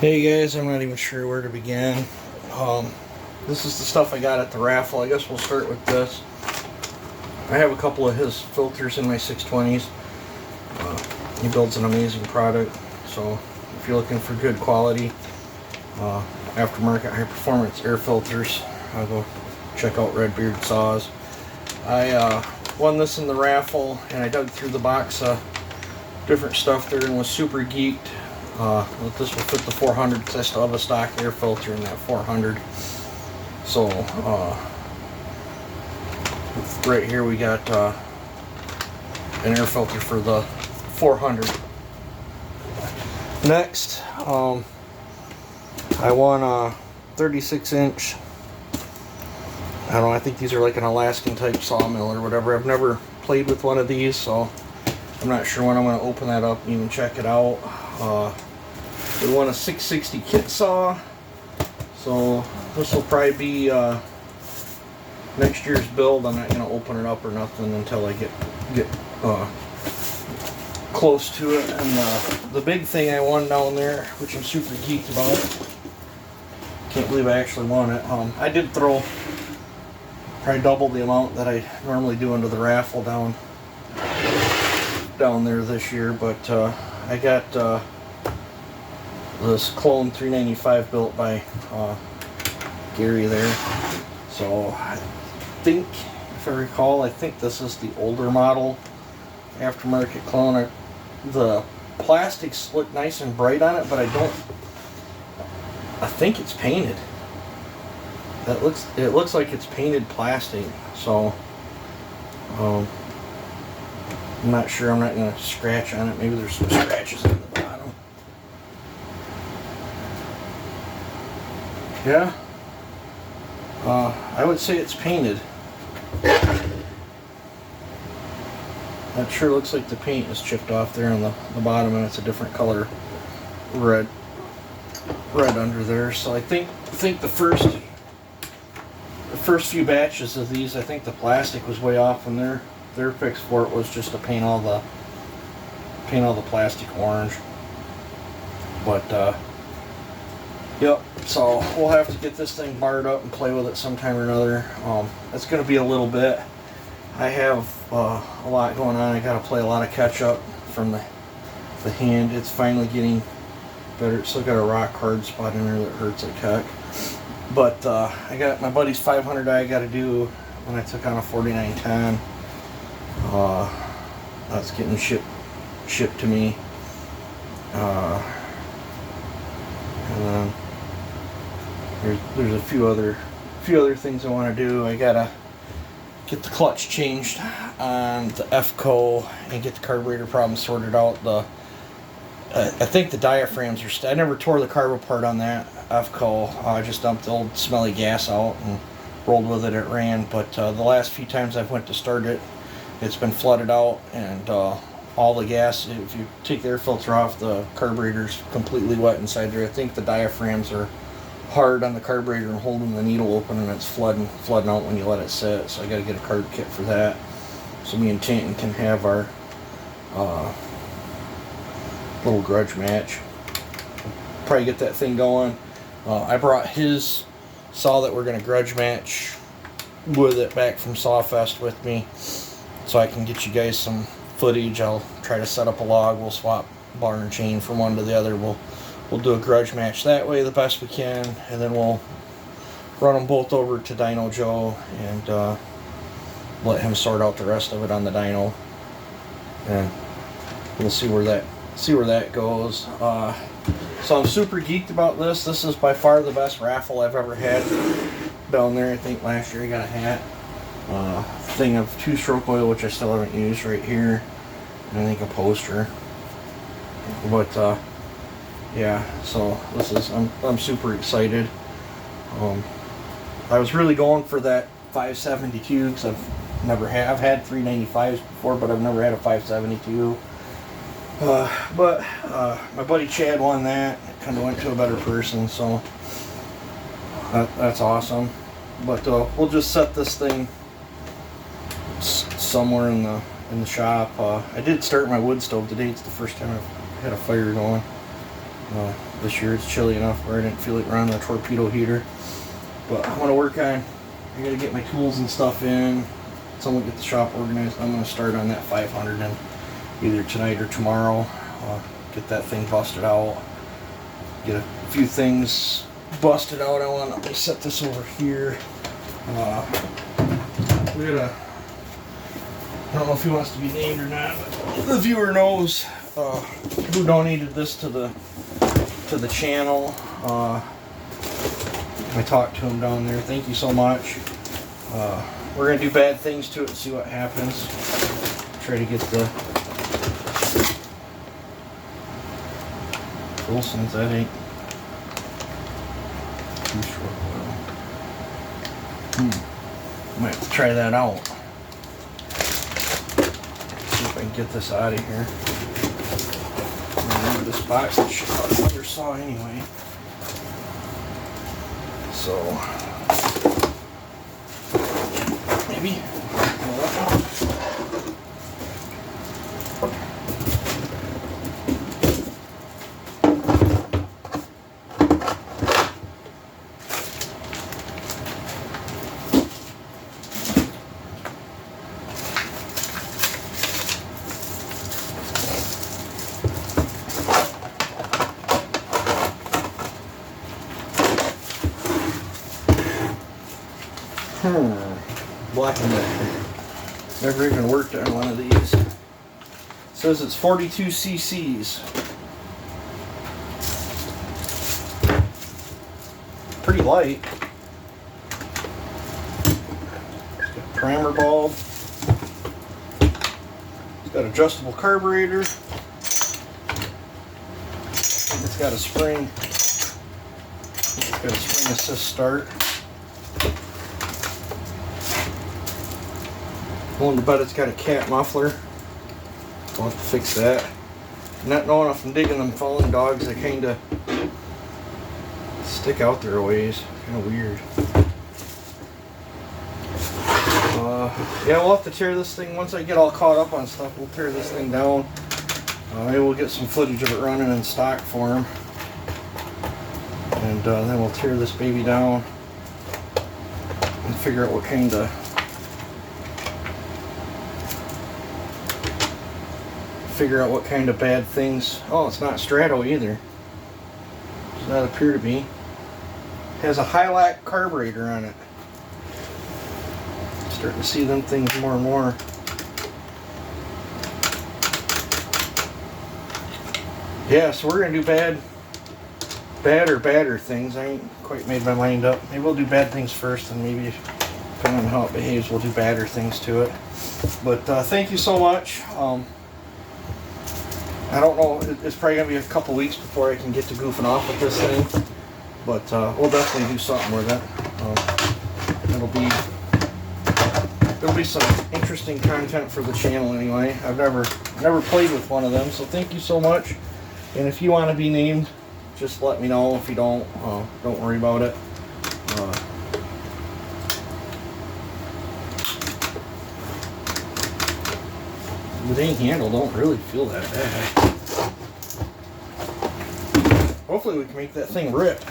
Hey guys, I'm not even sure where to begin. This is the stuff I got at the raffle. I guess we'll start with this. I have a couple of his filters in my 620s. He builds an amazing product, so if you're looking for good quality aftermarket high performance air filters, I'll go check out Redbeard Saws. I won this in the raffle, and I dug through the box of different stuff there and was super geeked. This will fit the 400 because I still have a stock air filter in that 400. So right here we got an air filter for the 400. Next, I won a 36-inch. I don't know, I think these are like an Alaskan type sawmill or whatever. I've never played with one of these, so I'm not sure when I'm going to open that up and even check it out. We won a 660 kit saw, so this will probably be next year's build. I'm not going to open it up or nothing until I get close to it. And the big thing I won down there, which I'm super geeked about, can't believe I actually won it. I did throw probably double the amount that I normally do into the raffle down there this year, but I got this clone 395 built by Gary there. So I think, if I recall, I think this is the older model aftermarket clone. The plastics look nice and bright on it, but I think it's painted. It looks like it's painted plastic, so I'm not sure. I'm not going to scratch on it. Maybe there's some scratches on the bottom. Yeah, I would say it's painted. That sure looks like the paint is chipped off there on the bottom, and it's a different color red under there. So I think the first few batches of these, I think the plastic was way off, and their fix for it was just to paint all the plastic orange. But yep, so we'll have to get this thing barred up and play with it sometime or another. It's going to be a little bit. I have a lot going on. I got to play a lot of catch up from the hand. It's finally getting better. It's still got a rock hard spot in there that hurts like heck. But I got my buddy's 500 I got to do when I took on a 4910. That's getting shipped to me. And then there's a few other things I want to do. I gotta get the clutch changed on the FCO and get the carburetor problem sorted out. I think the diaphragms are I never tore the carb apart on that FCO. I just dumped the old smelly gas out and rolled with it. It ran, but the last few times I've went to start it, it's been flooded out, and all the gas, if you take the air filter off, the carburetor's completely wet inside there. I think the diaphragms are hard on the carburetor and holding the needle open, and it's flooding out when you let it sit. So I got to get a carb kit for that, so me and Tanton can have our little grudge match. Probably get that thing going. I brought his saw that we're going to grudge match with it back from Sawfest with me, so I can get you guys some footage. I'll try to set up a log. We'll swap bar and chain from one to the other. We'll do a grudge match that way the best we can, and then we'll run them both over to Dyno Joe and let him sort out the rest of it on the dyno, and we'll see where that goes. So I'm super geeked about this. This is by far the best raffle I've ever had down there. I think last year I got a hat, thing of 2-stroke oil, which I still haven't used, right here, and I think a poster. But yeah, so I'm super excited. I was really going for that 572 because I've had 395s before, but I've never had a 572. But my buddy Chad won that. It kind of went to a better person, so that's awesome. But we'll just set this thing somewhere in the shop. I did start my wood stove today. It's the first time I've had a fire going. This year it's chilly enough where I didn't feel like running a torpedo heater. But I'm gonna work on, I gotta get my tools and stuff in. Someone get the shop organized. I'm gonna start on that 500 and either tonight or tomorrow. Get that thing busted out. Get a few things busted out. Let me set this over here. We got a, I don't know if he wants to be named or not, but the viewer knows who donated this to the channel. I talked to him down there. Thank you so much. We're gonna do bad things to it and see what happens. Try to get the Wilson's. That ain't too short oil. Might have to try that out. See if I can get this out of here. Remove this box. It should have an undersaw anyway. So maybe. Black and white. Never even worked on one of these. It says it's 42 cc's. Pretty light. It's got a primer bulb. It's got adjustable carburetor. It's got a spring. It's got a spring assist start. On the butt, it's got a cat muffler. I'll have to fix that. Not knowing if I'm digging them fallen dogs, they kind of stick out there a ways. Kind of weird. Yeah, we'll have to tear this thing once I get all caught up on stuff. We'll tear this thing down. Maybe we'll get some footage of it running in stock form, and then we'll tear this baby down and figure out what kind of bad things. Oh, it's not Strato either. Does not appear to be. It has a Hylac carburetor on it. Starting to see them things more and more. Yeah, so we're gonna do bad or badder things. I ain't quite made my mind up. Maybe we'll do bad things first, and maybe depending on how it behaves, we'll do badder things to it. But thank you so much. I don't know, it's probably going to be a couple weeks before I can get to goofing off with this thing, but we'll definitely do something with it. It'll be some interesting content for the channel anyway. I've never played with one of them, so thank you so much. And if you want to be named, just let me know. If you don't worry about it. The dang handle don't really feel that bad. Hopefully we can make that thing rip.